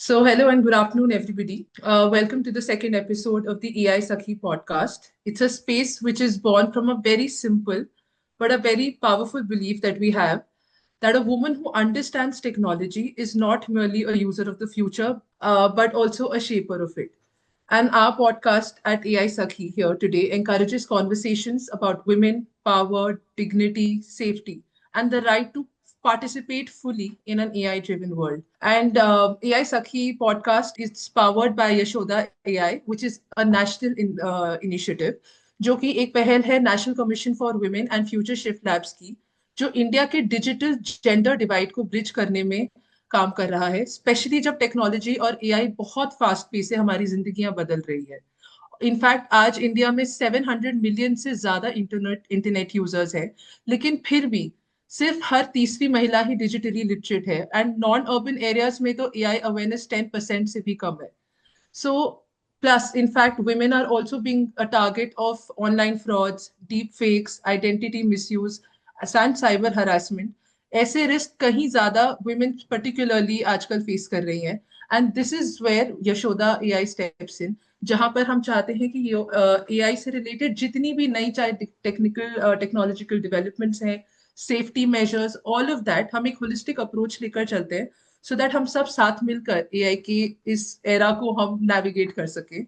Hello and good afternoon, everybody. Welcome to the second episode of the AI Sakhi Podcast. It's a space which is born from a very simple but a very powerful belief that we have that a woman who understands technology is not merely a user of the future, but also a shaper of it. And our podcast at AI Sakhi here today encourages conversations about women, power, dignity, safety, and the right to participate fully in an AI driven world. And AI Sakhi podcast is powered by Yashoda AI, which is a national initiative, जो कि एक पहल है national commission for women and future shift labs की, जो India के digital gender divide को bridge करने में काम कर रहा है, स्पेशली जब टेक्नोलॉजी और एआई बहुत फास्ट पेस से हमारी जिंदगियां बदल रही है। इनफैक्ट आज इंडिया में 700 मिलियन से ज्यादा इंटरनेट यूजर्स हैं, लेकिन फिर भी सिर्फ हर तीसरी महिला ही डिजिटली लिटरेट है एंड नॉन अर्बन एरियाज में तो एआई अवेयरनेस 10% से भी कम है। So, plus, in fact, women are also being a target of online frauds, deep fakes, identity misuse, and cyber harassment. ऐसे रिस्क कहीं ज्यादा women particularly आजकल फेस कर रही हैं, and this is where Yashoda AI steps in, जहां पर हम चाहते हैं कि एआई से रिलेटेड जितनी भी नई चाहे टेक्निकल टेक्नोलॉजिकल डेवलपमेंट्स हैं, safety measures, all of that हम एक होलिस्टिक अप्रोच लेकर चलते हैं सो दैट हम सब साथ मिलकर एआई की इस एरा को हम नेविगेट कर सके।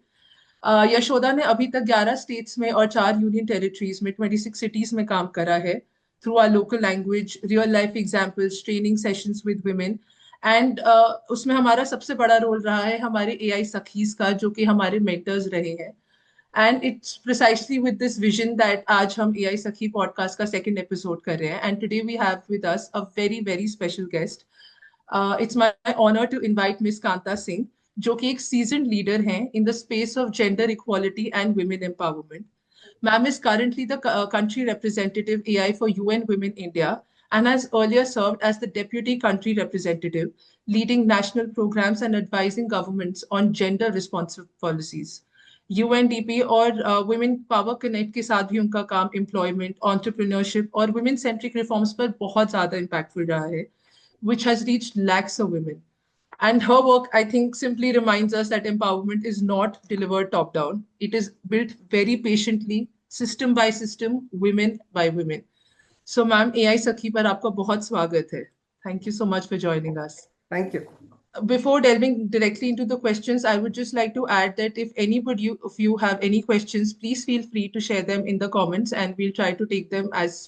यशोदा ने अभी तक 11 स्टेट्स में और 4 यूनियन टेरिटरीज में 26 सिटीज में काम करा है through our local language, real life examples, training sessions with women, and उसमें हमारा सबसे बड़ा रोल रहा है हमारे एआई सखीज का, जो कि हमारे मेंटर्स रहे हैं। And it's precisely with this vision that आज हम एआई सखी पॉडकास्ट का सेकंड एपिसोड कर रहे हैं, and today we have with us a very very special guest. It's my honor to invite Miss Kanta Singh, जो कि एक seasoned leader हैं in the space of gender equality and women empowerment. Ma'am is currently the country representative AI for UN Women India and has earlier served as the deputy country representative, leading national programs and advising governments on gender responsive policies. UNDP और women power connect के साथ भी उनका काम employment, entrepreneurship और women centric reforms पर बहुत ज्यादा इम्पैक्टफुल रहा है, which has reached lakhs of women. And her work, I think, simply reminds us that empowerment is not delivered top down. It is built very patiently, system by system, women by women. So, ma'am, AI Sakhi पर आपका बहुत स्वागत है. Thank you so much for joining us. Thank you. Before delving directly into the questions, I would just like to add that if anybody of you have any questions, please feel free to share them in the comments, and we'll try to take them as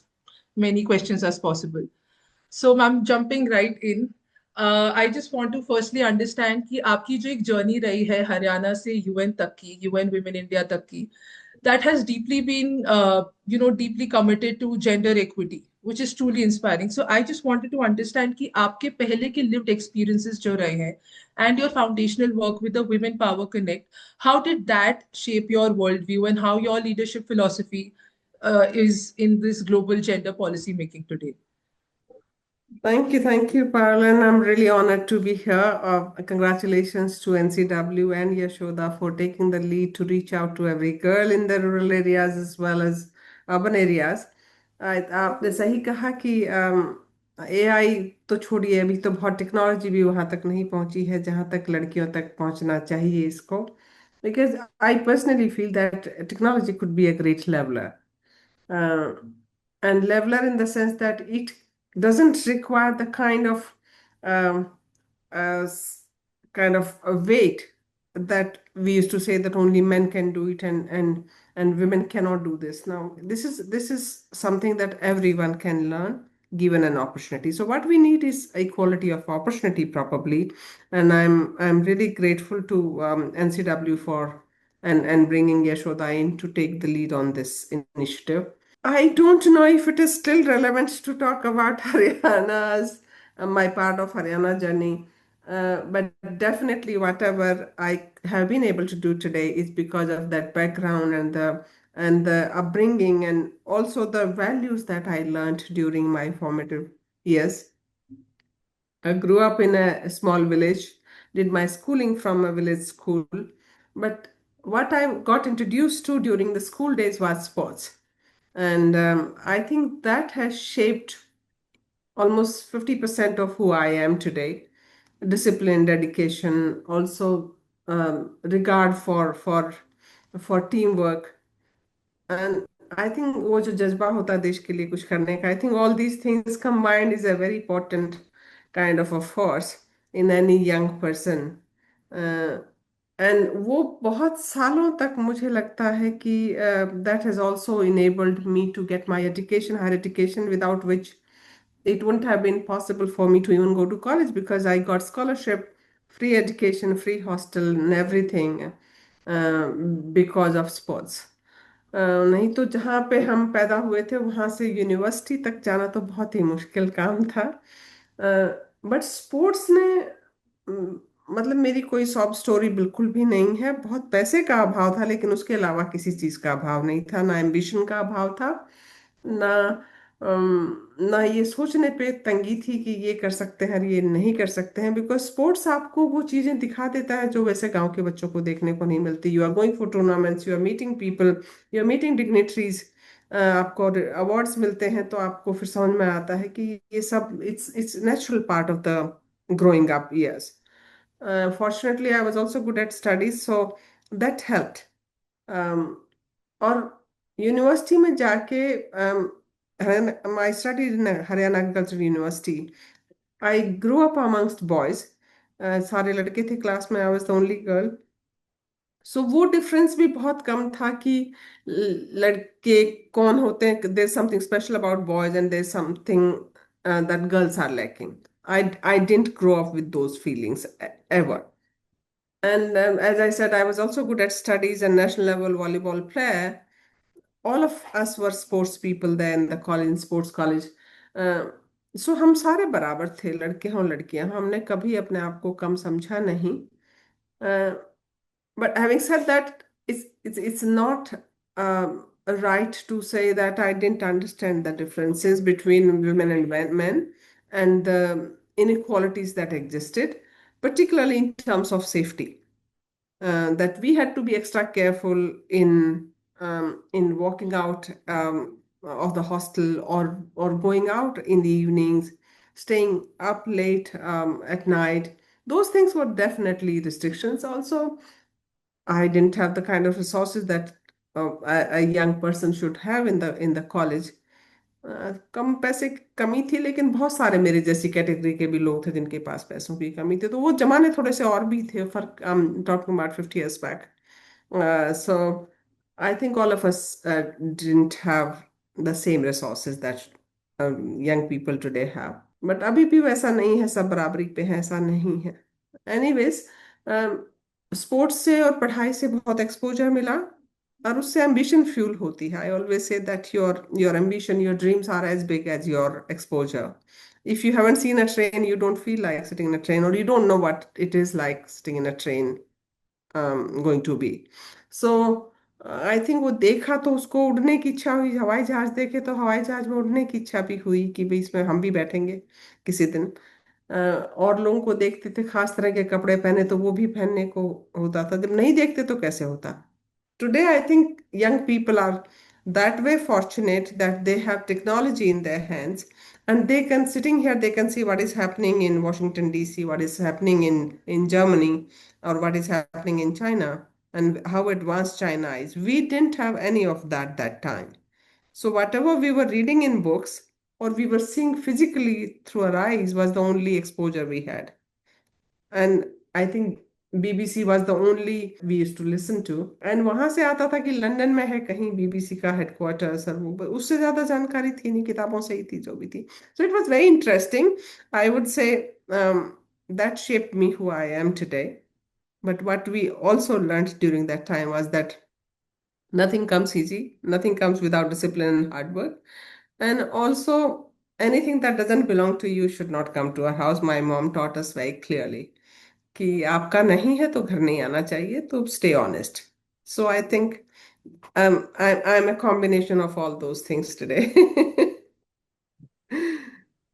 many questions as possible. So, ma'am, jumping right in, I just want to firstly understand कि आपकी जो एक journey रही है हरियाणा से UN तक की, UN women India तक की, that has deeply been, deeply committed to gender equity, which is truly inspiring. So, I just wanted to understand कि आपके पहले के lived experiences जो रहे हैं, and your foundational work with the Women Power Connect, how did that shape your worldview and how your leadership philosophy is in this global gender policy making today? Thank you, Parlin. I'm really honored to be here. Congratulations to NCW and Yashoda for taking the lead to reach out to every girl in the rural areas as well as urban areas. आपने सही कहा कि AI तो छोड़िए, अभी तो बहुत technology भी वहाँ तक नहीं पहुँची है जहाँ तक लड़कियों तक पहुँचना चाहिए इसको. Because I personally feel that technology could be a great leveler. uh, and leveler in the sense that it doesn't require the kind of um, kind of a weight that we used to say that only men can do it and women cannot do this. Now this is something that everyone can learn given an opportunity. So what we need is equality of opportunity probably, and I'm really grateful to NCW for and bringing Yashoda in to take the lead on this initiative. I don't know if it is still relevant to talk about Haryana's, my part of Haryana journey, but definitely whatever I have been able to do today is because of that background and the upbringing and also the values that I learned during my formative years. I grew up in a small village, did my schooling from a village school, but what I got introduced to during the school days was sports. And I think that has shaped almost 50% of who I am today. discipline, dedication, also regard for teamwork. And I think वो जो जज्बा होता है देश के लिए कुछ करने का, I think all these things combined is a very important kind of a force in any young person. And वो बहुत सालों तक मुझे लगता है कि that has also enabled me to get my education, higher education, without which it wouldn't have been possible for me to even go to college, because I got scholarship, free education, free hostel, and everything because of sports. नहीं तो जहाँ पे हम पैदा हुए थे वहाँ से यूनिवर्सिटी तक जाना तो बहुत ही मुश्किल काम था। बट स्पोर्ट्स ने मतलब मेरी कोई सॉब स्टोरी बिल्कुल भी नहीं है। बहुत पैसे का अभाव था, लेकिन उसके अलावा किसी चीज का अभाव नहीं था, ना एम्बिशन का अभाव था, ना ना ये सोचने पे तंगी थी कि ये कर सकते हैं ये नहीं कर सकते हैं। बिकॉज स्पोर्ट्स आपको वो चीजें दिखा देता है जो वैसे गांव के बच्चों को देखने को नहीं मिलती। You are going for tournaments, you are meeting people, you are meeting dignitaries, आपको अवार्ड्स मिलते हैं, तो आपको फिर समझ में आता है कि ये सब it's natural part of the growing up years. Fortunately, I was also good at studies, so that helped. और यूनिवर्सिटी में जाके I studied in Haryana Agricultural University. I grew up amongst boys. सारे लड़के थे क्लास में, I was the only girl. सो वो difference भी बहुत कम था कि लड़के कौन होते हैं। There something special about boys and there something that girls are lacking. I didn't grow up with those feelings ever. And as I said, I was also good at studies and national level volleyball player. All of us were sports people there in the college, in sports college. सो हम सारे बराबर थे, लड़के हों लड़कियां, हमने कभी अपने आप को कम समझा नहीं। But having said that, it's not right to say that I didn't understand the differences between women and men and the inequalities that existed, particularly in terms of safety. That we had to be extra careful in walking out of the hostel, or going out in the evenings, staying up late at night. Those things were definitely restrictions. Also, I didn't have the kind of resources that a young person should have in the college. कम पैसे कमी थी, लेकिन बहुत सारे मेरे जैसी category के भी लोग थे जिनके पास पैसों की कमी थी। तो वो जमाने थोड़े से और भी थे, फर्क talking about 50 years back. So I think all of us didn't have the same resources that young people today have. But अभी भी वैसा नहीं है, सब बराबरी पे है, ऐसा नहीं है। एनीवेज, स्पोर्ट्स से और पढ़ाई से बहुत एक्सपोजर मिला, और उससे एम्बिशन फ्यूल होती है। I always say that your ambition, your dreams are as big as your exposure. If you haven't seen a train, you don't feel like sitting in a train, or you don't know what it is like sitting in a train going to be. So I think वो देखा तो उसको उड़ने की इच्छा हुई। हवाई जहाज देखे तो हवाई जहाज में उड़ने की इच्छा भी हुई कि भाई इसमें हम भी बैठेंगे किसी दिन। और लोगों को देखते थे खास तरह के कपड़े पहने, तो वो भी पहनने को होता था। जब नहीं देखते तो कैसे होता। Today, I think young people are that way fortunate that they have technology in their hands, and they can, sitting here, they can see what is happening in Washington, D.C., what is happening in Germany, or what is happening in China, and how advanced China is. We didn't have any of that time. So whatever we were reading in books or we were seeing physically through our eyes was the only exposure we had. And I think BBC was the only we used to listen to. And वहां से आता था कि London में है कहीं BBC का headquarters, और वो उससे ज्यादा जानकारी थी नहीं, किताबों से ही थी जो भी थी। So it was very interesting. I would say that shaped me who I am today. But what we also learned during that time was that nothing comes easy, nothing comes without discipline and hard work. And also, anything that doesn't belong to you should not come to our house. My mom taught us very clearly कि आपका नहीं है तो घर नहीं आना चाहिए, तो stay honest. So I think I'm a combination of all those things today.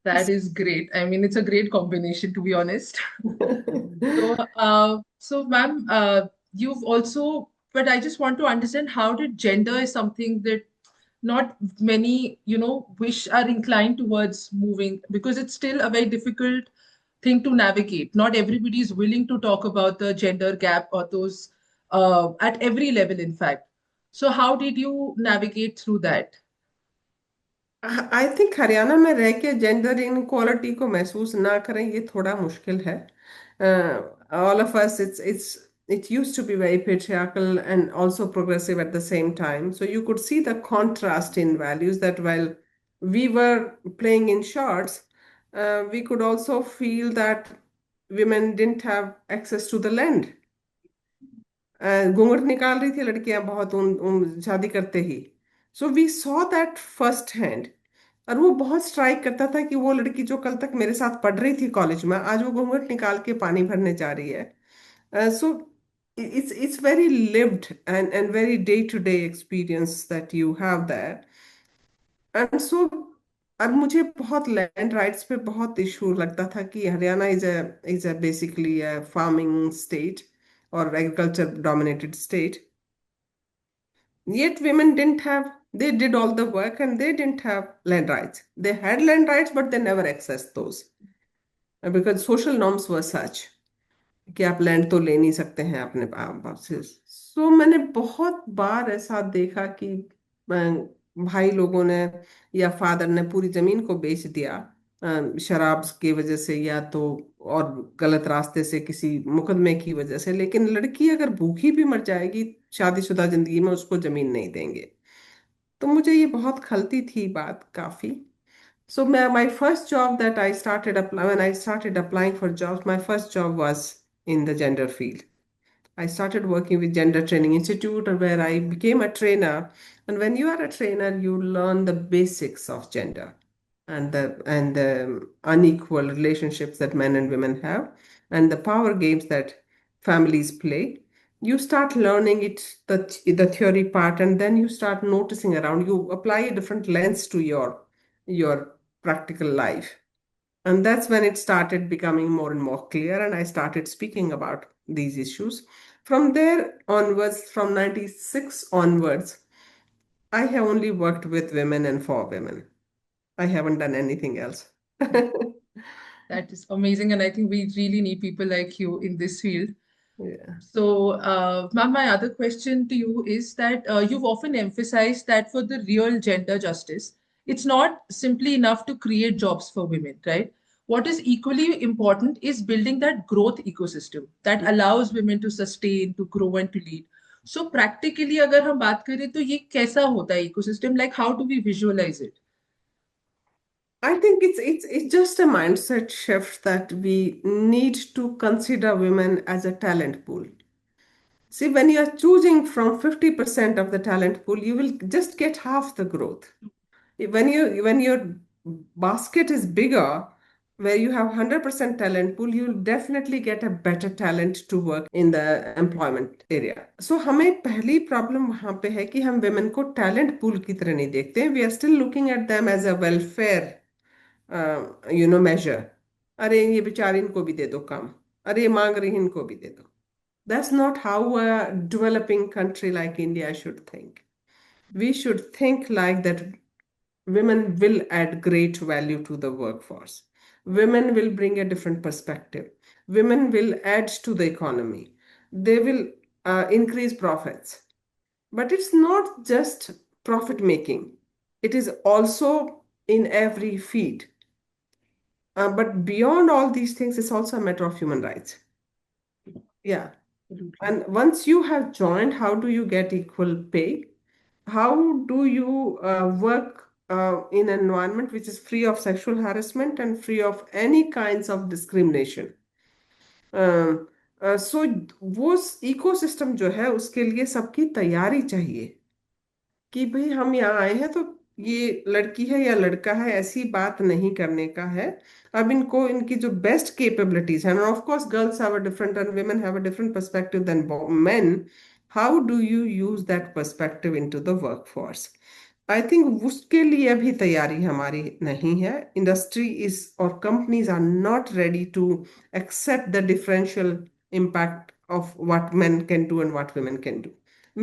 That is great. I mean, it's a great combination, to be honest. So, ma'am, you've also, but I just want to understand, how did gender is something that not many, wish are inclined towards moving, because it's still a very difficult thing to navigate. Not everybody is willing to talk about the gender gap or those at every level, in fact. So, how did you navigate through that? I think Haryana में रह के gender inequality को महसूस ना करें ये थोड़ा मुश्किल है. All of us, it used to be very patriarchal and also progressive at the same time. So you could see the contrast in values that while we were playing in shorts, we could also feel that women didn't have access to the land. घूंघट निकाल रही थी लड़कियां बहुत उन शादी करते ही. So we saw that first hand. और वो बहुत स्ट्राइक करता था कि वो लड़की जो कल तक मेरे साथ पढ़ रही थी कॉलेज में आज वो घूंघट निकाल के पानी भरने जा रही है. सो it's very lived and very day to day experience that you have there. And so और मुझे बहुत लैंड राइट्स पे बहुत इशू लगता था कि Haryana is a basically a farming state और agriculture dominated state. Yet women didn't have, they did all the work and they didn't have land rights. They had land rights, but they never accessed those because social norms were such कि आप land तो ले नहीं सकते हैं अपने बाप से. सो मैंने बहुत बार ऐसा देखा कि भाई लोगों ने या फादर ने पूरी जमीन को बेच दिया शराब की वजह से या तो और गलत रास्ते से किसी मुकदमे की वजह से. लेकिन लड़की अगर भूखी भी मर जाएगी शादीशुदा जिंदगी में उसको जमीन नहीं देंगे. तो मुझे ये बहुत खलती थी बात काफी. So my first job that I started when I started applying for jobs, my first job was in the gender field. I started working with Gender Training Institute where I became a trainer. And when you are a trainer, you learn the basics of gender and the unequal relationships that men and women have and the power games that families play. You start learning the theory part, and then you start noticing around. You apply a different lens to your practical life. And that's when it started becoming more and more clear, and I started speaking about these issues. From there onwards, from 96 onwards, I have only worked with women and for women. I haven't done anything else. That is amazing. And I think we really need people like you in this field. Yeah. So, ma'am, my other question to you is that you've often emphasized that for the real gender justice, it's not simply enough to create jobs for women, right? What is equally important is building that growth ecosystem that allows women to sustain, to grow, and to lead. So, practically, अगर हम बात करें तो ये कैसा होता है ecosystem? Like, how do we visualize it? I think it's just a mindset shift that we need to consider women as a talent pool. See, when you are choosing from 50% of the talent pool, you will just get half the growth. When your basket is bigger, where you have 100% talent pool, you'll definitely get a better talent to work in the employment area. So हमें पहली problem वहाँ पे है कि हम women को talent pool की तरह नहीं देखते हैं. We are still looking at them as a welfare measure. अरे ये बेचारी इनको भी दे दो काम. अरे ये मांग रही इनको भी दे दो. That's not how a developing country like India should think. We should think like that women will add great value to the workforce. Women will bring a different perspective. Women will add to the economy. They will increase profits. But it's not just profit making, it is also in every field. But beyond all these things, it's also a matter of human rights. Yeah. Absolutely. And once you have joined, how do you get equal pay? How do you work in an environment which is free of sexual harassment and free of any kinds of discrimination? सो वो ecosystem जो है उसके लिए सबकी तैयारी चाहिए कि भाई हम यहाँ आए हैं तो ये लड़की है या लड़का है ऐसी बात नहीं करने का है. अब इनको इनकी जो बेस्ट कैपेबिलिटीज हैं, of course girls have a different and women have a different perspective than men. How do you use that perspective into the workforce? I think उसके लिए अभी तैयारी हमारी नहीं है. इंडस्ट्री इज और companies are not ready to accept the differential impact of what men can do and what women can do.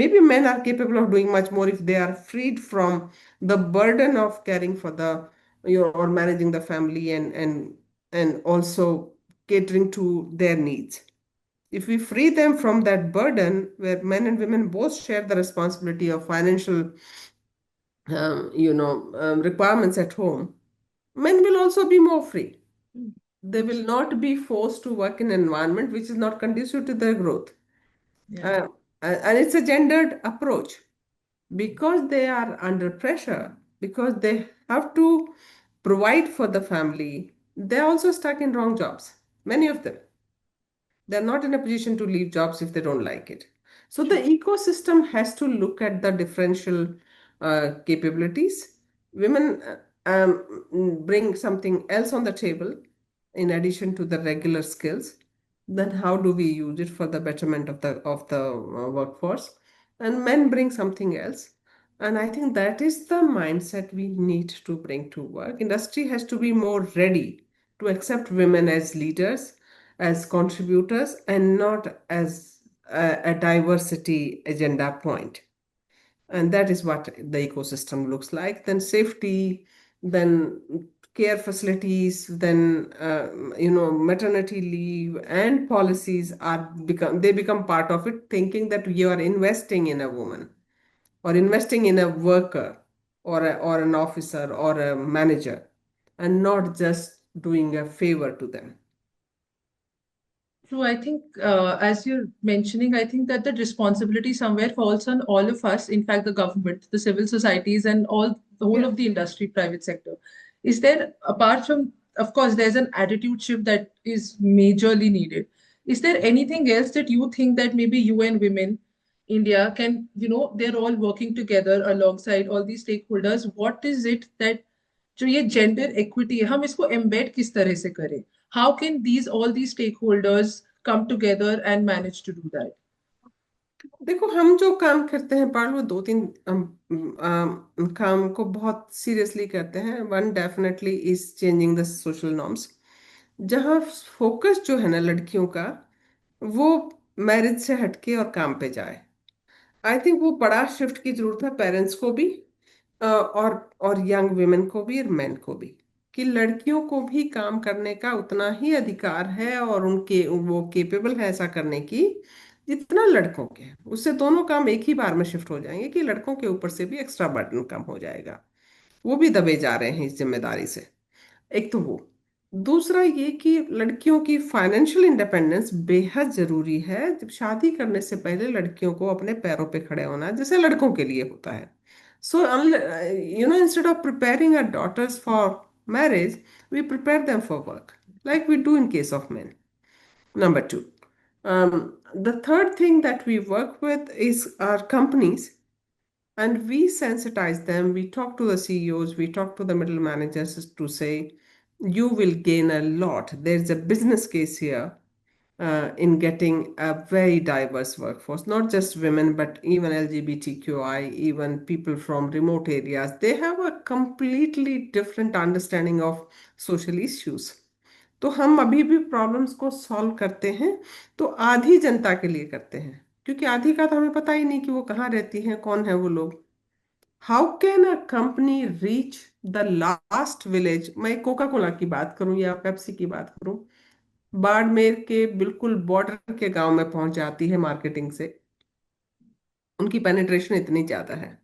Maybe men are capable of doing much more if they are freed from the burden of caring for the or managing the family and also catering to their needs. If we free them from that burden where men and women both share the responsibility of financial requirements at home, men will also be more free. Mm. They will not be forced to work in an environment which is not conducive to their growth. Yeah. Uh, and it's a gendered approach because they are under pressure, because they have to provide for the family. They're also stuck in wrong jobs, many of them. They're not in a position to leave jobs if they don't like it. So the True. ecosystem has to look at the differential capabilities. Women bring something else on the table in addition to the regular skills. Then how do we use it for the betterment of the workforce? And men bring something else. And I think that is the mindset we need to bring to work. Industry has to be more ready to accept women as leaders, as contributors, and not as a diversity agenda point. And that is what the ecosystem looks like. Then safety, then care facilities, then maternity leave and policies become part of it, thinking that you are investing in a woman or investing in a worker or an officer or a manager, and not just doing a favor to them. True. I think, as you're mentioning, I think that the responsibility somewhere falls on all of us. In fact, the government, the civil societies, and all the whole Yeah. of the industry, private sector. Is there, apart from, of course, there's an attitude shift that is majorly needed. Is there anything else that you think that maybe UN Women India can, they're all working together alongside all these stakeholders? What is it that जो ये gender equity है हम इसको embed किस तरह से करें how can these all these stakeholders come together and manage to do that? देखो, हम जो काम करते हैं पाल, वो दो तीन काम को बहुत सीरियसली करते हैं. One definitely is changing the social norms, जहाँ फोकस जो है ना लड़कियों का, वो मैरिज से हटके और काम पे जाए. आई थिंक वो बड़ा शिफ्ट की जरूरत है, पेरेंट्स को भी और यंग वुमेन को भी और मेन को भी, कि लड़कियों को भी काम करने का उतना ही अधिकार है और उनके वो केपेबल है ऐसा करने की जितना लड़कों के हैं. उससे दोनों काम एक ही बार में शिफ्ट हो जाएंगे कि लड़कों के ऊपर से भी एक्स्ट्रा बर्डन कम हो जाएगा. वो भी दबे जा रहे हैं इस जिम्मेदारी से. एक तो वो. दूसरा ये कि लड़कियों की फाइनेंशियल इंडिपेंडेंस बेहद जरूरी है. जब शादी करने से पहले लड़कियों को अपने पैरों पे खड़े होना है, जैसे लड़कों के लिए होता है. So instead of preparing our daughters for marriage, we prepare them for work like we do in case of men. Number two, the third thing that we work with is our companies, and we sensitize them. We talk to the CEOs, we talk to the middle managers to say, you will gain a lot. There's a business case here in getting a very diverse workforce, not just women, but even LGBTQI, even people from remote areas. They have a completely different understanding of social issues. तो हम अभी भी problems को solve करते हैं, तो आधी जनता के लिए करते हैं, क्योंकि आधी का तो हमें पता ही नहीं कि वो कहाँ रहती हैं, कौन है वो लोग. How can a company reach the last village? मैं कोका कोला की बात करूं या पेप्सी की बात करूं, बाड़मेर के बिल्कुल बॉर्डर के गांव में पहुंच जाती है मार्केटिंग से. उनकी पेनिट्रेशन इतनी ज्यादा है.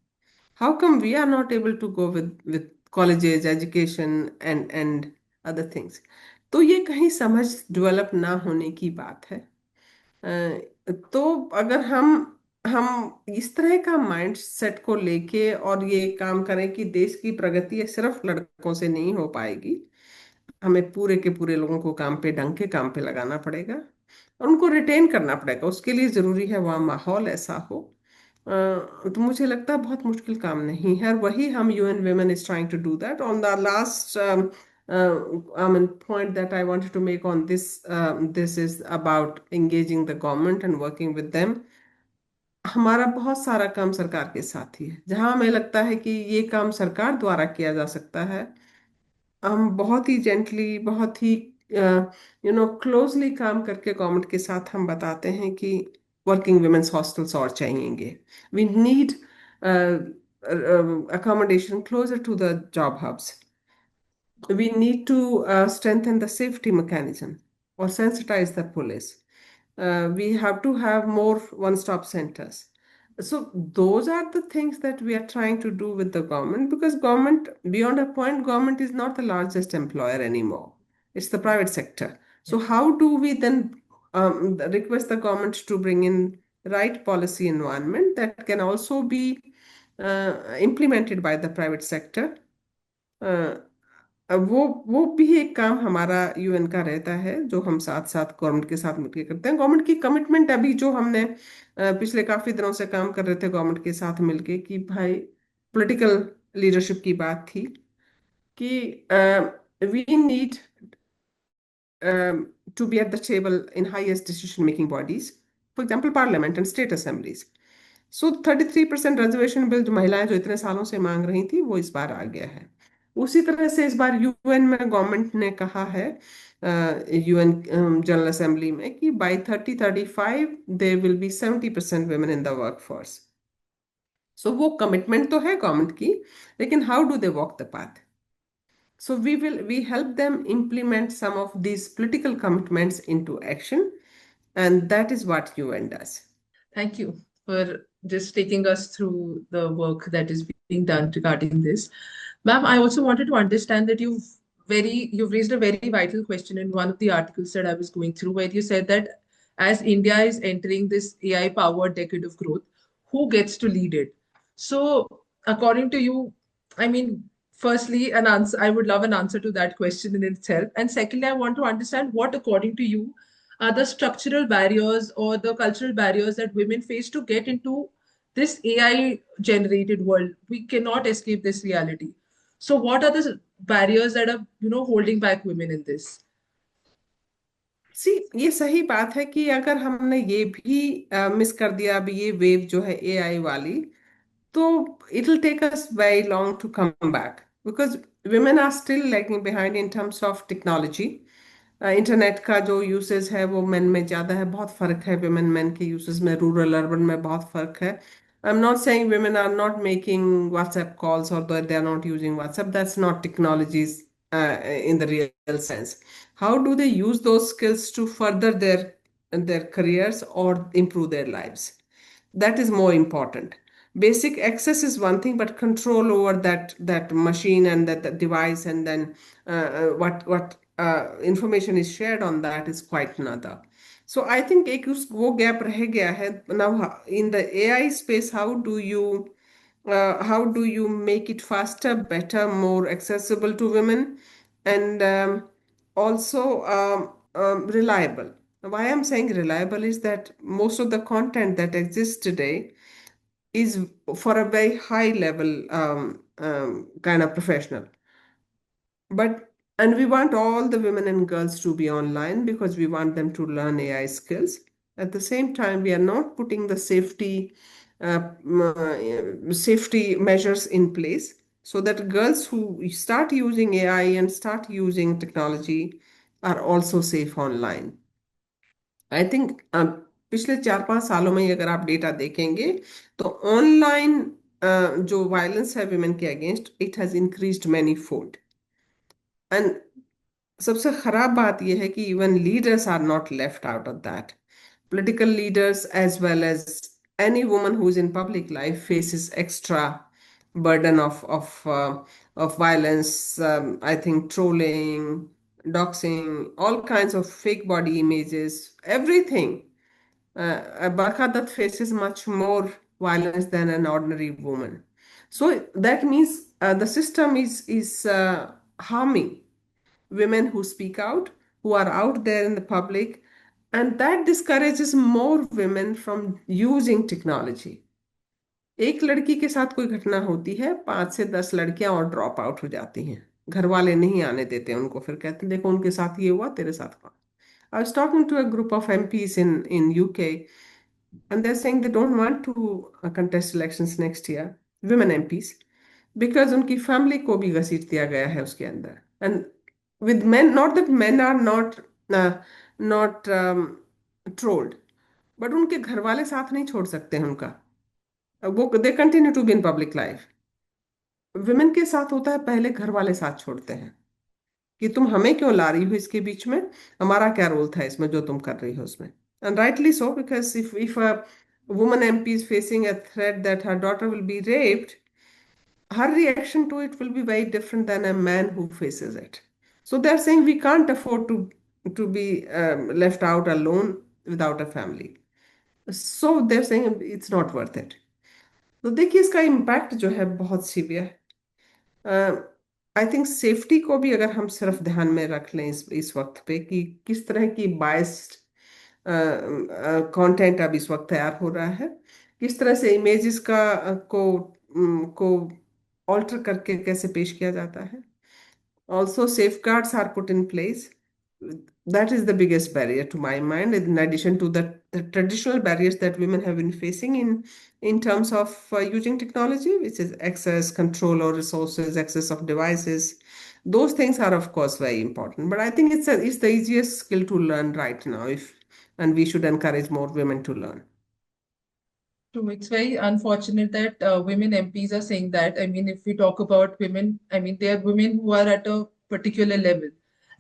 How come we are not able to go with colleges, education and other things? तो ये कहीं समझ डेवलप ना होने की बात है. तो अगर हम इस तरह का माइंड सेट को लेके और ये काम करें कि देश की प्रगति सिर्फ लड़कों से नहीं हो पाएगी, हमें पूरे के पूरे लोगों को काम पे, ढंग के काम पे लगाना पड़ेगा और उनको रिटेन करना पड़ेगा. उसके लिए जरूरी है वहाँ माहौल ऐसा हो. तो मुझे लगता है बहुत मुश्किल काम नहीं है, और वही हम UN women is trying to do that. On the last point that I wanted to make on this is about engaging the government and working with them. हमारा बहुत सारा काम सरकार के साथ ही है. जहां हमें लगता है कि ये काम सरकार द्वारा किया जा सकता है, हम बहुत ही जेंटली, बहुत ही क्लोजली काम करके गवर्नमेंट के साथ हम बताते हैं कि वर्किंग वुमेन्स हॉस्टल्स और चाहिएंगे. We need accommodation closer to the job hubs. We need to strengthen the safety mechanism. or sensitize the police. We have to have more one-stop centers. So those are the things that we are trying to do with the government, because government, beyond a point, government is not the largest employer anymore. It's the private sector. So how do we then request the government to bring in right policy environment that can also be implemented by the private sector? Uh, अब वो भी एक काम हमारा UN का रहता है, जो हम साथ साथ गवर्नमेंट के साथ मिलकर करते हैं। गवर्नमेंट की कमिटमेंट अभी जो हमने पिछले काफी दिनों से काम कर रहे थे गवर्नमेंट के साथ मिलके, कि भाई पॉलिटिकल लीडरशिप की बात थी कि we need to be at the table in highest decision making bodies, for example parliament and state assemblies. So 33% reservation bill जो महिलाएं जो इतने सालों से मांग रही थी, वो इस बार आ गया है। उसी तरह से इस बार यूएन में गवर्नमेंट ने कहा है, यूएन जनरल असेंबली में, कि by 3035 there will be 70% women in the workforce. So वो कमिटमेंट तो है गवर्नमेंट की, लेकिन how do they walk the path? So we help them implement some of these political commitments into action, and that is what UN does. Thank you for just taking us through the work that is being done regarding this. Ma'am, I also wanted to understand that you've raised a very vital question in one of the articles that I was going through, where you said that as India is entering this AI powered decade of growth, who gets to lead it? So, according to you, I mean, firstly, an answer, I would love an answer to that question in itself. And secondly, I want to understand what, according to you, are the structural barriers or the cultural barriers that women face to get into this AI generated world. We cannot escape this reality. So what are the barriers that are, holding back women in this? सी, ये सही बात है कि अगर हमने ये भी miss कर दिया अभी ये वेव जो है एआई वाली, तो it will take us very long to come back, because women are still lagging behind in terms of technology. Internet का जो यूसेज है वो मेन में ज़्यादा है, बहुत फ़र्क है विमेन मेन के यूसेज में, रूरल अर्बन में बहुत फ़र्क है। I am not saying women are not making WhatsApp calls और they are not using WhatsApp, that's not technologies in the real sense. How do they use those skills to further their careers or improve their lives? That is more important. Basic access is one thing, but control over that machine and that device, and then what information is shared on that is quite another. So I think एक वो gap रह गया है. Now in the AI space, how do you make it faster, better, more accessible to women, and also reliable? Why I'm saying reliable is that most of the content that exists today is for a very high level kind of professional. But and we want all the women and girls to be online because we want them to learn AI skills. At the same time, we are not putting the safety measures in place so that girls who start using AI and start using technology are also safe online. I think पिछले 4-5 सालों में ही अगर आप data देखेंगे तो online जो violence है women के against, it has increased many fold. And सबसे खराब बात यह है कि even leaders are not left out of that. Political leaders as well as any woman who is in public life faces extra burden of violence. I think trolling, doxing, all kinds of fake body images, everything. Barkha Dutt faces much more violence than an ordinary woman. So that means the system is harming women who speak out, who are out there in the public, and that discourages more women from using technology. एक लड़की के साथ कोई घटना होती है, 5 से 10 लड़कियां और ड्रॉप आउट हो जाती हैं। घर वाले नहीं आने देते उनको, फिर कहते हैं देखो उनके साथ ये हुआ, तेरे साथ हुआ। I was talking to a group of MPs in UK, and they're saying they don't want to contest elections next year, women MPs, because उनकी फैमिली को भी घसीट दिया गया है उसके अंदर। And with men, not that men are not trolled, but उनके घर वाले साथ नहीं छोड़ सकते हैं उनका। वो they continue to be in public life. Women के साथ होता है पहले घर वाले साथ छोड़ते हैं, कि तुम हमें क्यों ला रही हो इसके बीच में, हमारा क्या रोल था इसमें जो तुम कर रही हो उसमें. And rightly so, because if a woman MP is facing a threat that her daughter will be raped, her reaction to it will be very different than a man who faces it. So they're saying we can't afford to be left out alone without a family. So they're saying it's not worth it. तो देखिए इसका impact जो है बहुत severe. I think safety को भी अगर हम सिर्फ ध्यान में रख लें इस वक्त पे कि किस तरह की बाइस्ड कंटेंट अब इस वक्त तैयार हो रहा है, किस तरह से इमेजेस को ऑल्टर करके कैसे पेश किया जाता है. Also, safeguards are put in place. That is the biggest barrier to my mind, in addition to the traditional barriers that women have been facing in terms of using technology, which is access, control or resources, access of devices. Those things are, of course, very important. But I think it's the easiest skill to learn right now, if and we should encourage more women to learn. True. It's very unfortunate that women MPs are saying that. I mean, if we talk about women, I mean, there are women who are at a particular level.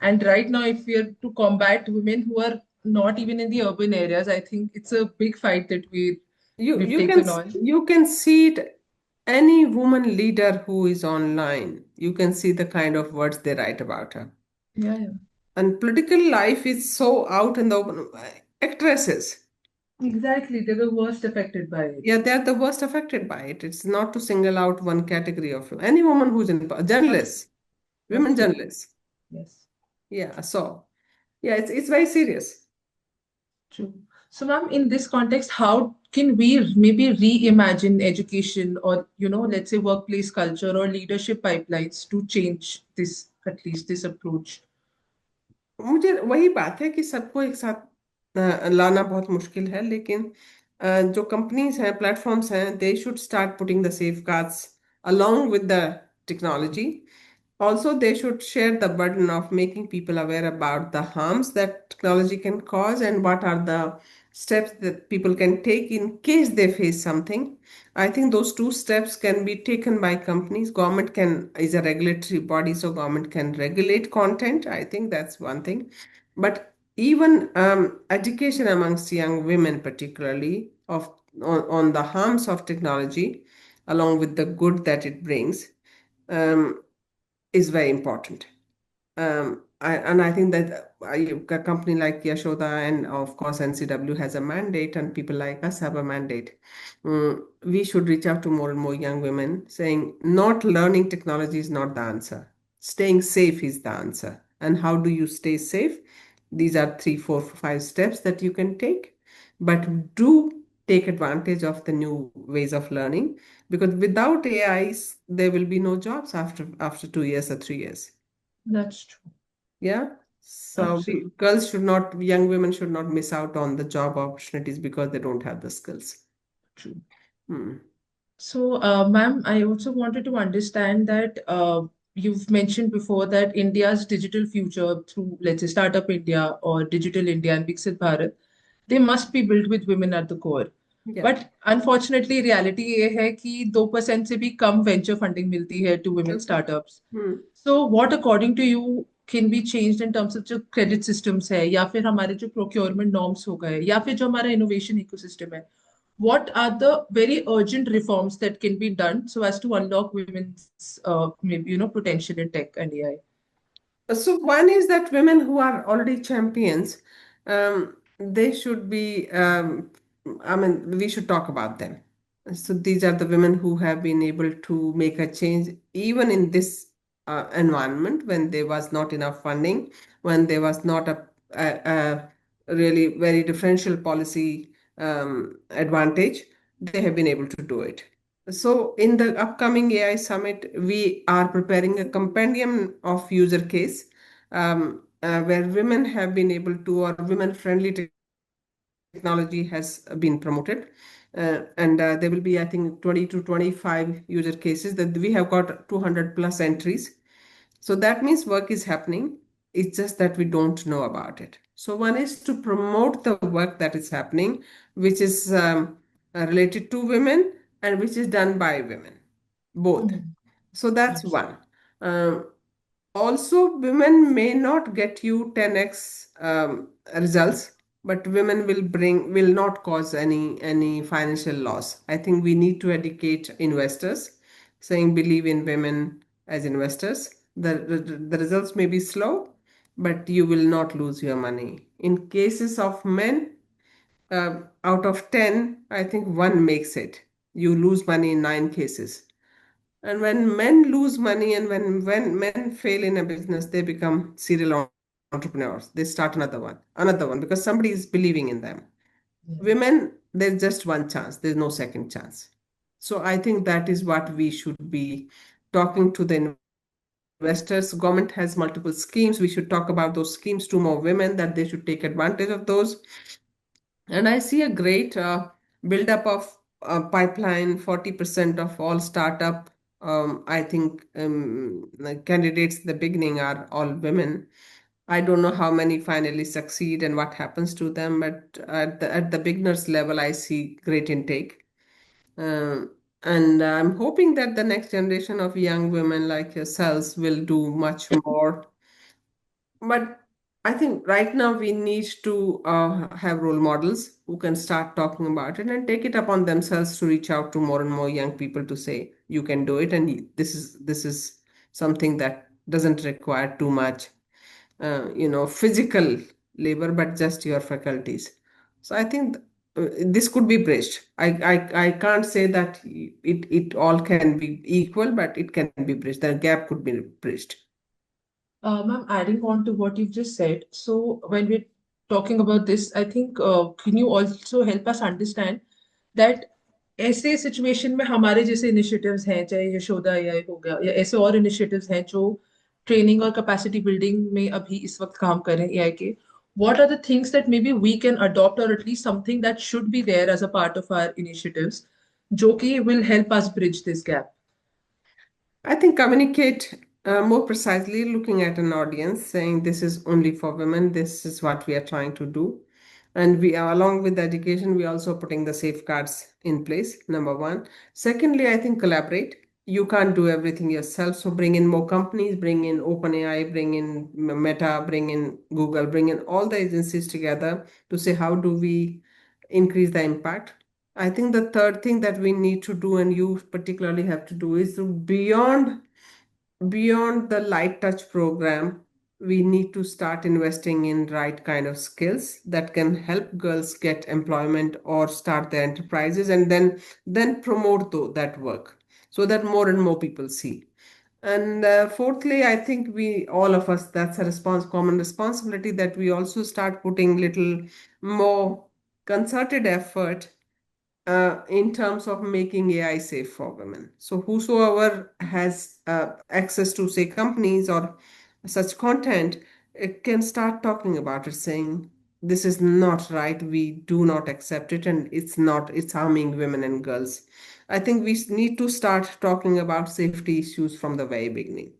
And right now, if we are to combat women who are not even in the urban areas, I think it's a big fight that You we've you can taken on. you can see it. Any woman leader who is online, you can see the kind of words they write about her. Yeah, yeah. And political life is so out in the open. Actresses, Exactly. They were worst affected by it. yeah, they're the worst affected by it. It's not to single out one category of any woman who's in journalists, women Absolutely. journalists. Yes. Yeah, so yeah, it's very serious. True. So, ma'am, in this context, how can we maybe reimagine education or, let's say workplace culture or leadership pipelines to change this, at least this approach? मुझे वही बात है कि सबको एक साथ लाना बहुत मुश्किल है, लेकिन जो कंपनीज हैं, प्लेटफॉर्म्स हैं, they should start putting the safe guards along with the technology. Also, they should share the burden of making people aware about the harms that technology can cause and what are the steps that people can take in case they face something. I think those two steps can be taken by companies. Government can is a regulatory body, so government can regulate content. I think that's one thing. But even education amongst young women, particularly on the harms of technology, along with the good that it brings, um, is very important. And I think that a company like Yashoda and of course NCW has a mandate, and people like us have a mandate. We should reach out to more and more young women saying, not learning technology is not the answer. Staying safe is the answer. And how do you stay safe? These are 3, 4, 5 steps that you can take. But do take advantage of the new ways of learning, because without AIs, there will be no jobs after 2 years or 3 years. That's true. Yeah. So Absolutely young women should not miss out on the job opportunities because they don't have the skills. true. Hmm. So, ma'am, I also wanted to understand that you've mentioned before that India's digital future through, let's say, Startup India or Digital India and Viksit Bharat, they must be built with women at the core. Yeah. But unfortunately, reality ये है कि 2% से भी कम venture funding मिलती है to women Okay. startups. Hmm. So, what according to you can be changed in terms of जो credit systems है या फिर हमारे जो procurement norms हो गए या फिर जो हमारा innovation ecosystem है, what are the very urgent reforms that can be done so as to unlock women's maybe potential in tech and AI? So one is that women who are already champions, they should be, I mean, we should talk about them. So these are the women who have been able to make a change even in this environment when there was not enough funding, when there was not a really very differential policy advantage. They have been able to do it. So, in the upcoming AI summit, we are preparing a compendium of user case where women have been able to, or women friendly technology has been promoted. And there will be, I think, 20 to 25 user cases that we have got 200 plus entries. So that means work is happening. It's just that we don't know about it. So one is to promote the work that is happening, which is related to women and which is done by women, both. Mhm. So that's Absolutely. one. Um, Also, women may not get you 10x results, but women will not cause any financial loss. I think we need to educate investors, saying believe in women as investors. The results may be slow, but you will not lose your money. In cases of men, out of 10, I think one makes it. You lose money in 9 cases. And when men lose money and when men fail in a business, they become serial entrepreneurs. They start another one, because somebody is believing in them. Women, there's just one chance, there's no second chance. So I think that is what we should be talking to the investors. Government has multiple schemes. We should talk about those schemes to more women, that they should take advantage of those. And I see a great buildup of pipeline. 40% of all startup, I think, the candidates in the beginning are all women. I don't know how many finally succeed and what happens to them, but at the beginners level, I see great intake. Um, and I'm hoping that the next generation of young women like yourselves will do much more. But I think right now we need to have role models who can start talking about it and take it upon themselves to reach out to more and more young people to say you can do it, and this is something that doesn't require too much, physical labor, but just your faculties. So I think this could be bridged. I can't say that it all can be equal, but it can be bridged. The gap could be bridged. Ma'am, adding on to what you've just said, so when we're talking about this, I think can you also help us understand that ऐसे situation में हमारे जैसे initiatives हैं, चाहे Yashoda AI हो गया या ऐसे और इनिशिएटिव्स हैं जो ट्रेनिंग और कैपेसिटी बिल्डिंग में अभी इस वक्त काम कर रहे हैं एआई के, what are the things that maybe we can adopt or at least something that should be there as a part of our initiatives जो कि will help us bridge this gap? I think communicate more precisely, looking at an audience, saying this is only for women, this is what we are trying to do. And we are, along with the education, we are also putting the safeguards in place, number one. Secondly, I think collaborate. You can't do everything yourself. So bring in more companies, bring in OpenAI, bring in Meta, bring in Google, bring in all the agencies together to say how do we increase the impact. I think the third thing that we need to do, and you particularly have to do, is to beyond the light touch program, we need to start investing in right kind of skills that can help girls get employment or start their enterprises, and then promote that work so that more and more people see. And fourthly, I think we all of us, that's a common responsibility, that we also start putting little more concerted effort in terms of making AI safe for women. So whosoever has access to, say, companies or such content, it can start talking about it, saying this is not right. We do not accept it, and it's harming women and girls. I think we need to start talking about safety issues from the very beginning.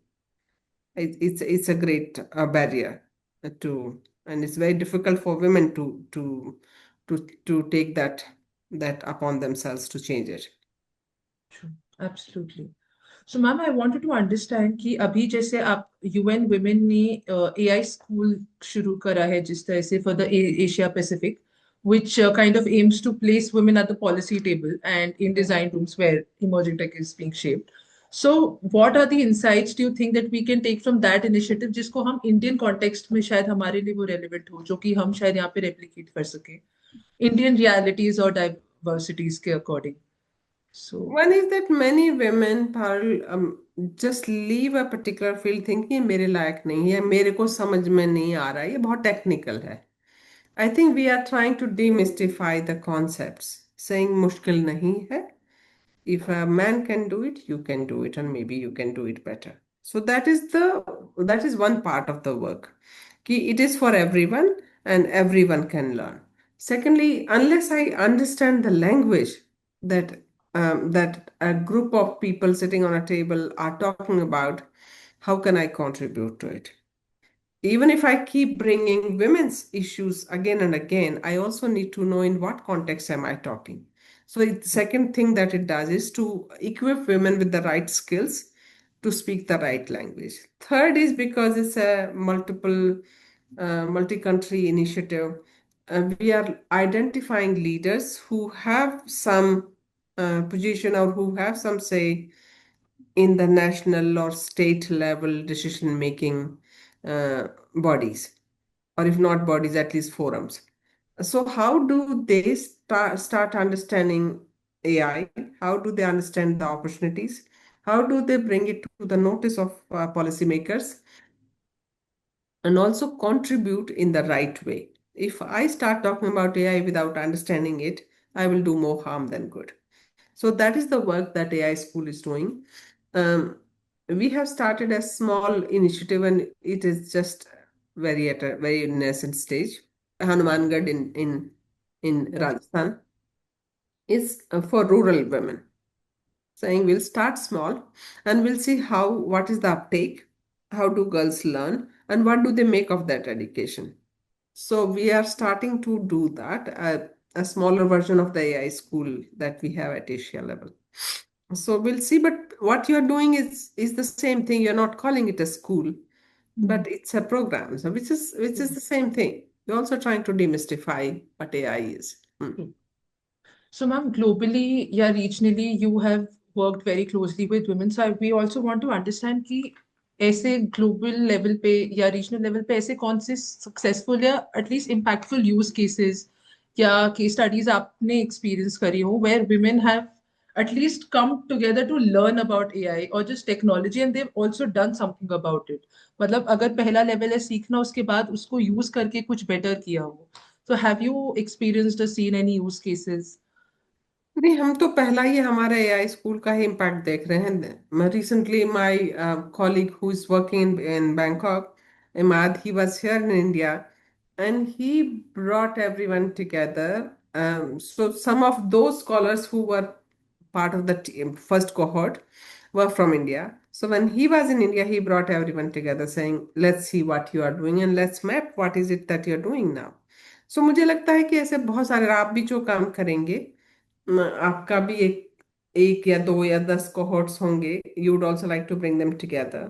It's a great barrier and it's very difficult for women to take that upon themselves to change it. True. Absolutely. So ma'am I wanted to understand कि अभी जैसे आप UN women ने AI school शुरू करा है जिस तरह से for the Asia Pacific which kind of aims to place women at the policy table and in design rooms where emerging tech is being shaped. So what are the insights do you think that we can take from that initiative जिसको हम Indian context में शायद हमारे लिए वो relevant हो जो कि हम शायद यहाँ पे रेप्लिकेट कर सके इंडियन रियलिटीज और डाइवर्सिटीज के according. So One is that many women, Parul, just leave a particular field thinking ये मेरे लायक नहीं है, मेरे को समझ में नहीं आ रहा है, ये बहुत टेक्निकल है. I think we are trying to demystify the concepts, saying मुश्किल नहीं है. If a man can do it, you can do it, and maybe you can do it better. So that is one part of the work. It is for everyone, and everyone can learn. Secondly, unless I understand the language that that a group of people sitting on a table are talking about, how can I contribute to it? Even if I keep bringing women's issues again and again, I also need to know in what context am I talking. So the second thing that it does is to equip women with the right skills, to speak the right language. Third is because it's a multi-country initiative. We are identifying leaders who have some position or who have some say in the national or state level decision making bodies, or if not bodies, at least forums. So, how do they start understanding AI? How do they understand the opportunities? How do they bring it to the notice of policymakers and also contribute in the right way? If I start talking about AI without understanding it, I will do more harm than good. So that is the work that AI School is doing. Um, we have started a small initiative, and it is just very at a very nascent stage. Hanumangarh in Yeah. Rajasthan is for rural women, saying we'll start small and we'll see how what is the uptake, how do girls learn, and what do they make of that education. So we are starting to do that, a smaller version of the AI school that we have at Asia level. So we'll see, but what you're doing is the same thing. You're not calling it a school, but Mm. it's a program. So which is the same thing. You're also trying to demystify what AI is. Hmm. True. So, ma'am, globally, yeah, regionally, you have worked very closely with women. So, we also want to understand कि ऐसे global level पे या regional level पे ऐसे कौन से successful या at least impactful use cases या case studies आपने experience करी हो where women have at least come together to learn about AI or just technology and they've also done something about it. मतलब अगर पहला level है सीखना उसके बाद उसको use करके कुछ better किया हो. So, have you experienced or seen any use cases? नहीं, हम तो पहला ही हमारे एआई स्कूल का ही इम्पैक्ट देख रहे हैं. Recently my colleague who is working in Bangkok, Imad, he was here in India, and he brought everyone together. So some of those scholars who were part of the first cohort were from India. So when he was in India, he brought everyone together, saying, "Let's see what you are doing and let's map what is it that you're doing now." So मुझे लगता है कि ऐसे बहुत सारे आप भी जो काम करेंगे, आपका भी एक या दो या 10 cohorts होंगे. You would also like to bring them together.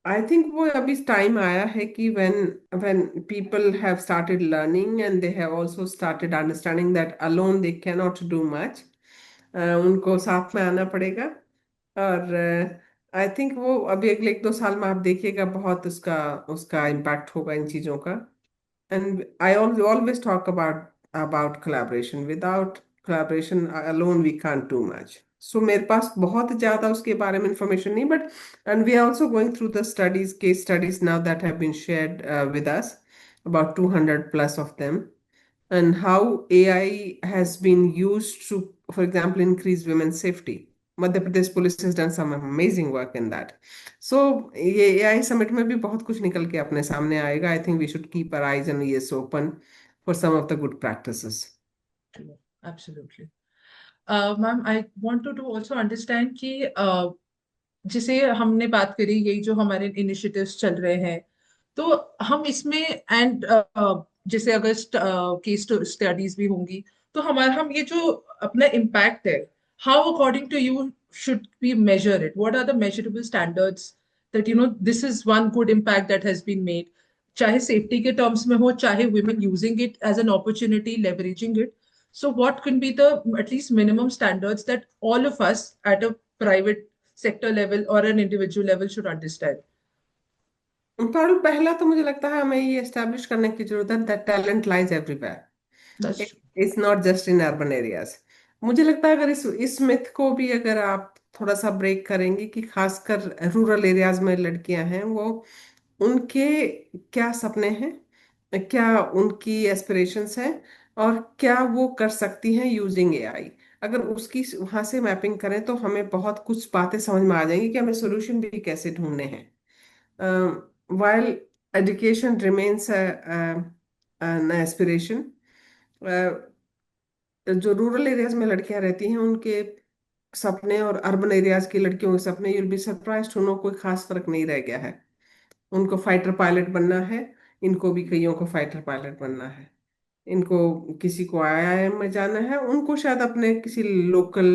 I think वो अभी टाइम आया है कि when people have started learning and they have also started understanding that alone they cannot do much, उनको साथ में आना पड़ेगा. और आई थिंक वो अभी अगले 1-2 साल में आप देखिएगा बहुत उसका उसका इम्पैक्ट होगा इन चीज़ों का. And I always talk about collaboration. Without collaboration alone, we can't do much. So मेरे पास बहुत ज़्यादा उसके बारे में information नहीं, but and we are also going through the studies, case studies now that have been shared with us, about 200 plus of them, and how AI has been used to, for example, increase women's safety. Madhya Pradesh police has done some amazing work in that. So ये AI summit में भी बहुत कुछ निकल के अपने सामने आएगा. I think we should keep our eyes and ears open for some of the good practices. True. Absolutely. Ma'am, I wanted to also understand कि जैसे हमने बात करी यही जो हमारे इनिशिएटिव्स चल रहे हैं तो हम इसमें एंड जैसे अगर केस स्टडीज भी होंगी तो हमारा हम ये जो अपना इम्पैक्ट है how according to you should we measure it what are the measurable standards that this is one good impact that has been made चाहे सेफ्टी के टर्म्स में हो चाहे women using it as an opportunity leveraging it so what can be the at least minimum standards that all of us at a private sector level or an individual level should understand? पर पहला तो मुझे लगता है हमें ये establish करने की जरूरत है that talent lies everywhere. That's true. It's not just in urban areas. मुझे लगता है अगर इस मिथ को भी अगर आप थोड़ा सा ब्रेक करेंगे कि खासकर रूरल एरियाज में लड़कियां हैं, वो उनके क्या सपने हैं, क्या उनकी एस्पिरेशंस हैं, और क्या वो कर सकती हैं यूजिंग एआई. अगर उसकी वहां से मैपिंग करें तो हमें बहुत कुछ बातें समझ में आ जाएंगी कि हमें सोल्यूशन भी कैसे ढूंढने हैं. While education remains an aspiration, जो रूरल एरियाज में लड़कियां रहती हैं उनके सपने और अर्बन एरियाज की लड़कियों के सपने, you'll be surprise to know, कोई खास फर्क नहीं रह गया है. उनको फाइटर पायलट बनना है, इनको भी कईयों को फाइटर पायलट बनना है. इनको किसी को आईआईएम में जाना है, उनको शायद अपने किसी लोकल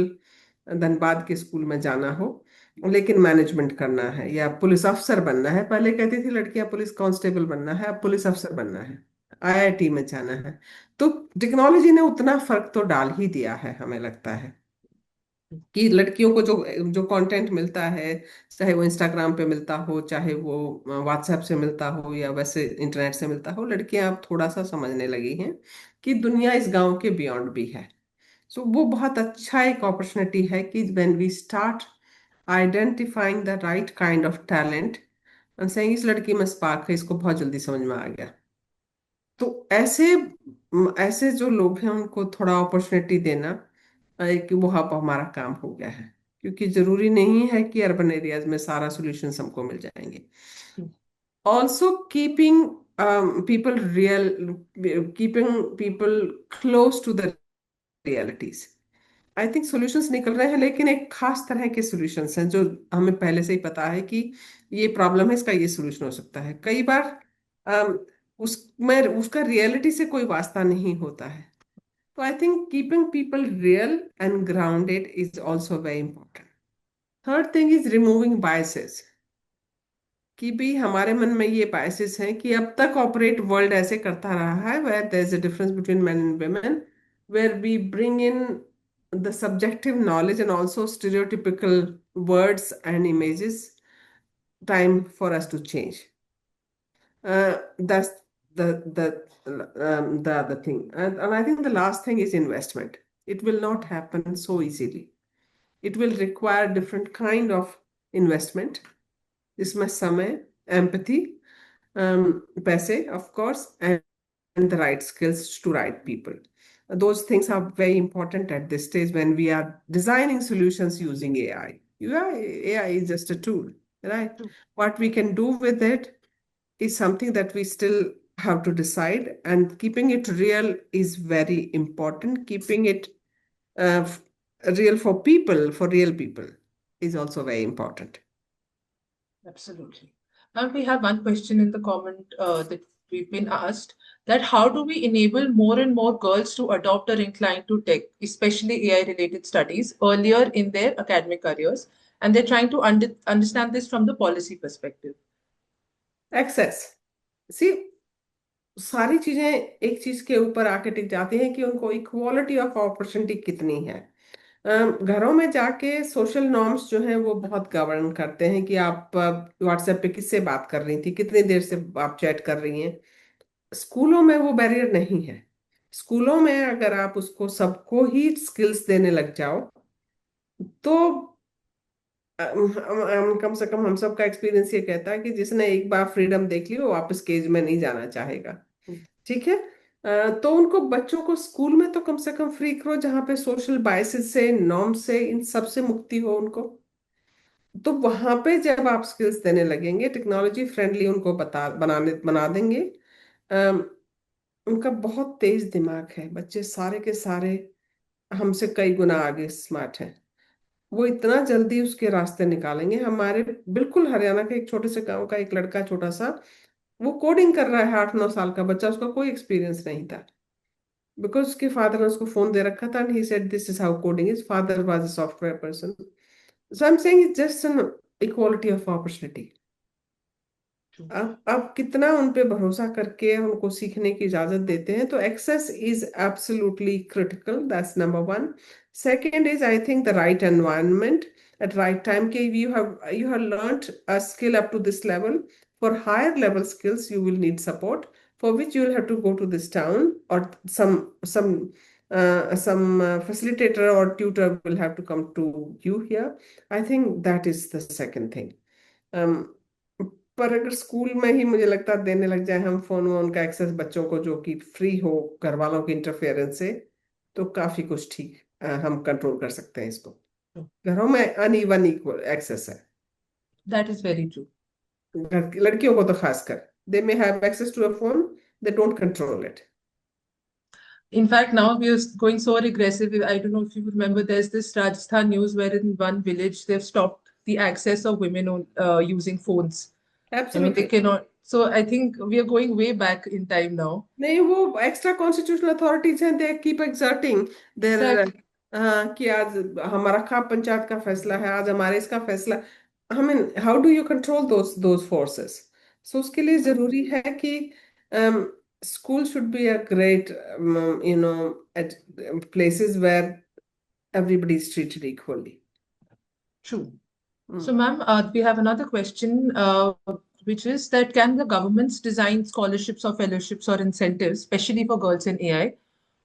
धनबाद के स्कूल में जाना हो, लेकिन मैनेजमेंट करना है या पुलिस अफसर बनना है। पहले कहती थी लड़कियां पुलिस कांस्टेबल बनना है, अब पुलिस अफसर बनना है, आईआईटी में जाना है। तो टेक्नोलॉजी ने उतना फर्क तो डाल ही दिया है, हमें लगता है कि लड़कियों को जो जो कंटेंट मिलता है, चाहे वो इंस्टाग्राम पे मिलता हो, चाहे वो व्हाट्सएप से मिलता हो या वैसे इंटरनेट से मिलता हो, लड़कियां अब थोड़ा सा समझने लगी हैं कि दुनिया इस गांव के बियॉन्ड भी है। सो वो बहुत अच्छा एक अपॉर्चुनिटी है कि when we start identifying the right kind of talent, saying इस लड़की में स्पार्क है, इसको बहुत जल्दी समझ में आ गया। तो ऐसे ऐसे जो लोग हैं उनको थोड़ा अपॉर्चुनिटी देना, कि वो अब हमारा काम हो गया है, क्योंकि जरूरी नहीं है कि अर्बन एरियाज में सारा सॉल्यूशंस हमको मिल जाएंगे। Also keeping people real, keeping people close to the realities. I think solutions निकल रहे हैं, लेकिन एक खास तरह के सॉल्यूशंस हैं जो हमें पहले से ही पता है कि ये प्रॉब्लम है, इसका ये सॉल्यूशन हो सकता है। कई बार अम, उसमें उसका रियलिटी से कोई वास्ता नहीं होता है। तो I think keeping people real and grounded is also very important. Third thing is removing biases, कि भी हमारे मन में ये बायसेस हैं कि अब तक ऑपरेट वर्ल्ड ऐसे करता रहा है, where there is a difference between men and women, where we bring in the subjective knowledge and also stereotypical words and images. Time for us to change. That's the other thing, and I think the last thing is investment. It will not happen so easily. It will require different kind of investment. इसमें समय, empathy, पैसे, of course, and the right skills to right people. Those things are very important at this stage when we are designing solutions using AI. AI is just a tool, right? What we can do with it is something that we still have to decide, and keeping it real is very important. Keeping it uh, f- real for people, for real people, is also very important. Absolutely. Now we have one question in the comment that we've been asked, that how do we enable more and more girls to adopt or incline to tech, especially AI related studies, earlier in their academic careers? And they're trying to understand this from the policy perspective. Access. See, सारी चीजें एक चीज के ऊपर आके टिक जाती हैं कि उनको इक्वालिटी ऑफ अपॉर्चुनिटी कितनी है। घरों में जाके सोशल नॉर्म्स जो हैं वो बहुत गवर्न करते हैं कि आप व्हाट्सएप पे किससे बात कर रही थी, कितनी देर से आप चैट कर रही हैं। स्कूलों में वो बैरियर नहीं है। स्कूलों में अगर आप उसको सबको ही स्किल्स देने लग जाओ, तो कम से कम हम सबका एक्सपीरियंस ये कहता है कि जिसने एक बार फ्रीडम देख ली वो वापस केज में नहीं जाना चाहेगा। ठीक है। तो उनको बच्चों को स्कूल में तो कम से कम फ्री करो, जहाँ पे सोशल बायसेस से, नॉर्म से, इन सब से मुक्ति हो उनको। तो वहां पे जब आप स्किल्स देने लगेंगे, टेक्नोलॉजी फ्रेंडली उनको बना देंगे। अम, उनका बहुत तेज दिमाग है, बच्चे सारे के सारे हमसे कई गुना आगे स्मार्ट हैं। वो इतना जल्दी उसके रास्ते निकालेंगे। हमारे बिल्कुल हरियाणा के एक छोटे से गांव का एक लड़का, छोटा सा, वो कोडिंग कर रहा है, 8-9 साल का बच्चा, उसका कोई एक्सपीरियंस नहीं था, बिकॉज उसके फादर ने उसको फोन दे रखा था, and he said this is how coding is. Father was a software person. So I am saying it's just an equality of opportunity. आप कितना उन पे भरोसा करके उनको सीखने की इजाजत देते हैं। तो access is absolutely critical, that's number one. Second is I think the right environment at right time. Okay, you have learned a skill up to this level. For higher level skills you will need support, for which you will have to go to this town, or some facilitator or tutor will have to come to you here. I think that is the second thing. um, पर अगर school में ही मुझे लगता है देने लग जाए हम फोन वोन का एक्सेस बच्चों को, जो कि फ्री हो घर वालों के इंटरफेरेंस से, तो काफी कुछ ठीक हम कंट्रोल कर सकते हैं इसको। घरों में अनइवन इक्वल एक्सेस है। That is very true. लड़कियों को तो खासकर, they may have access to a phone, they don't control it. In fact, now we are going so regressive. I don't know if you remember, there's this Rajasthan news where in one village they've stopped the access of women on using phones. I mean, they absolutely. cannot. So I think we are going way back in time now. नहीं, वो extra constitutional authorities हैं, they keep exerting their Exactly. कि आज हमारा खाप पंचायत का फैसला है, आज हमारे इसका फैसला। I mean, how do you control those forces? So उसके लिए जरूरी है कि school should be a great, you know, at places where everybody is treated equally. True. So, Mm. ma'am, we have another question, which is that can the governments design scholarships or fellowships or incentives, especially for girls in AI,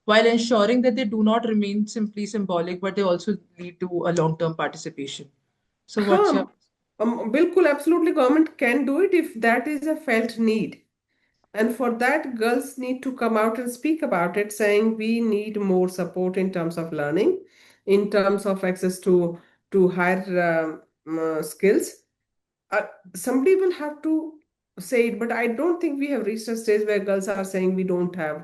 while ensuring that they do not remain simply symbolic, but they also lead to a long-term participation? So, what's your हाँ, बिल्कुल, absolutely government can do it if that is a felt need. And for that, girls need to come out and speak about it, saying we need more support in terms of learning, in terms of access to higher skills. Uh, Somebody will have to say it, but I don't think we have reached a stage where girls are saying we don't have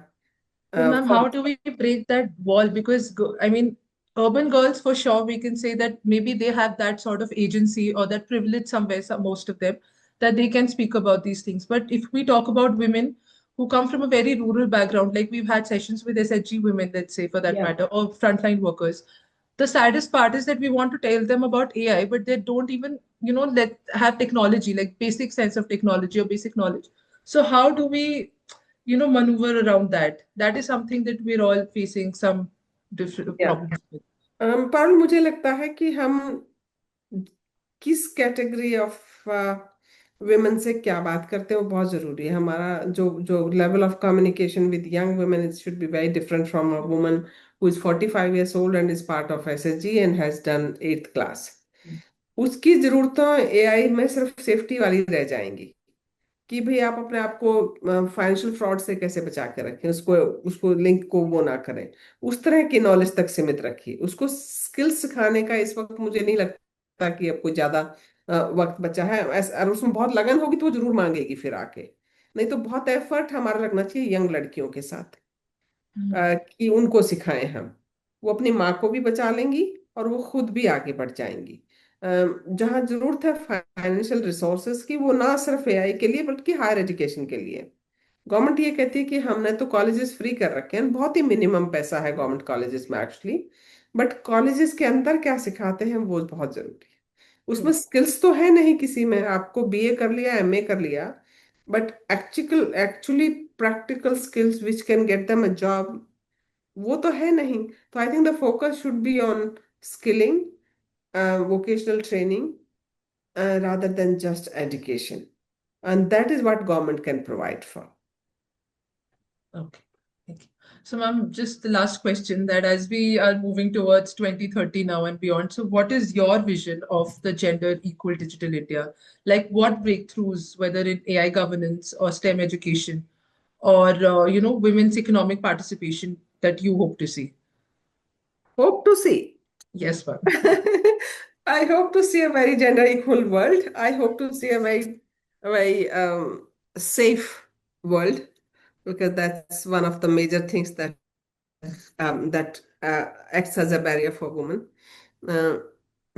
So, ma'am, how do funds. we break that wall? Because, I mean, urban girls, for sure, we can say that maybe they have that sort of agency or that privilege somewhere, some, most of them, that they can speak about these things. But if we talk about women who come from a very rural background, like we've had sessions with SHG women, let's say, for that Yeah. matter, or frontline workers, the saddest part is that we want to tell them about AI, but they don't even, let have technology, like basic sense of technology or basic knowledge. So how do we maneuver around that? That is something that we're all facing some different Yeah. problems with. Parul, मुझे लगता है कि हम किस category of women से क्या बात करते हैं वो बहुत जरूरी है. हमारा जो जो level of communication with young women, it should be very different from a woman who is 45 years old and is part of SSG and has done 8th class. उसकी जरूरतें एआई में सिर्फ सेफ्टी वाली रह जाएंगी कि भाई आप अपने आप को फाइनेंशियल फ्रॉड से कैसे बचा के रखें, उसको उसको लिंक को वो ना करें. उस तरह की नॉलेज तक सीमित रखिए. उसको स्किल्स सिखाने का इस वक्त मुझे नहीं लगता कि अब कोई ज्यादा वक्त बचा है. और उसमें बहुत लगन होगी तो वो जरूर मांगेगी फिर आके. नहीं तो बहुत एफर्ट हमारा लगना चाहिए यंग लड़कियों के साथ, Hmm. कि उनको सिखाएं हम. वो अपनी माँ को भी बचा लेंगी और वो खुद भी आगे बढ़ जाएंगी. जहाँ जरूरत है फाइनेंशियल रिसोर्सेज की, वो ना सिर्फ एआई के लिए बल्कि हायर एजुकेशन के लिए. गवर्नमेंट ये कहती है कि हमने तो कॉलेजेस फ्री कर रखे हैं, बहुत ही मिनिमम पैसा है गवर्नमेंट कॉलेजेस में एक्चुअली. बट कॉलेजेस के अंदर क्या सिखाते हैं वो बहुत जरूरी है. उसमें True. स्किल्स तो है नहीं किसी में. आपको बीए कर लिया, एमए कर लिया, but actually practical skills which can get them a job, वो तो है नहीं. तो आई think the focus should be on skilling, vocational training, rather than just education. And that is what government can provide for. Okay. Thank you. So, ma'am, just the last question that as we are moving towards 2030 now and beyond, so what is your vision of the gender equal digital India? Like what breakthroughs, whether in AI governance or STEM education or, women's economic participation that you hope to see? Hope to see. Yes, ma'am. I hope to see a very gender equal world. I hope to see a very safe world, because that's one of the major things that acts as a barrier for women.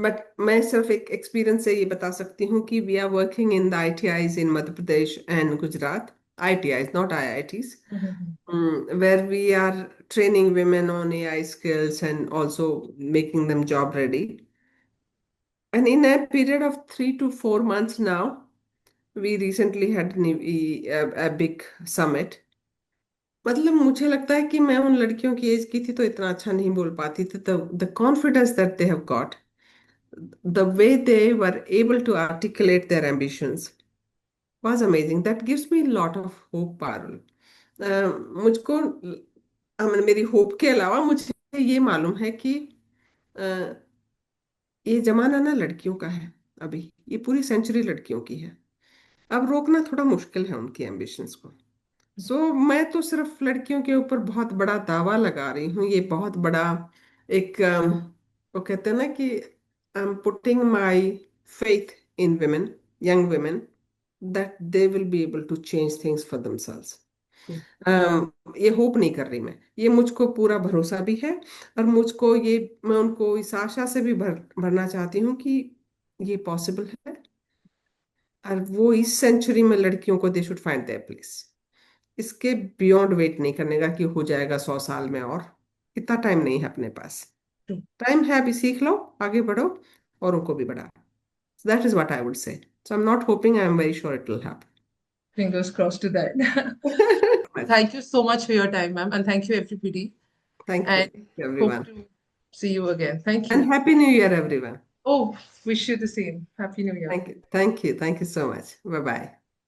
But मैं सिर्फ एक experience से ये बता सकती हूँ कि we are working in the ITIs in Madhya Pradesh and Gujarat. ITIs, not IITs, Mhm. where we are training women on AI skills and also making them job ready. And in a period of 3 to 4 months now, we recently had a big summit. मतलब मुझे लगता है कि मैं उन लड़कियों की as की थी तो इतना अच्छा नहीं बोल पाती थी. The confidence that they have got, the way they were able to articulate their ambitions was amazing. That gives me a lot of hope, Parul. मुझको, मेरी होप के अलावा मुझे ये मालूम है कि अ, ये जमाना ना लड़कियों का है. अभी ये पूरी सेंचुरी लड़कियों की है. अब रोकना थोड़ा मुश्किल है उनकी एम्बिशंस को. मैं तो सिर्फ लड़कियों के ऊपर बहुत बड़ा दावा लगा रही हूँ. ये बहुत बड़ा एक वो कहते हैं ना कि I am putting my faith in women, young women, that they will be able to change things for themselves. True. ये होप नहीं कर रही मैं, ये मुझको पूरा भरोसा भी है. और मुझको ये, मैं उनको इस आशा से भी भरना चाहती हूँ कि ये पॉसिबल है. और वो इस सेंचुरी में लड़कियों को they should find their place. इसके बियॉन्ड वेट नहीं करने का कि हो जाएगा 100 साल में, और इतना टाइम नहीं है अपने पास. True. टाइम है, अभी सीख लो, आगे बढ़ो, औरों को भी बढ़ाओ. So that is what I would say. So I'm not hoping, I'm very sure it will happen. Fingers crossed to that. Thank you so much for your time, ma'am, and thank you, everybody. Thank you, And hope everyone. to see you again. Thank And you. Happy New Year, everyone. Oh, wish you the same. Happy New Year. Thank you. Thank you. Thank you so much. Bye bye.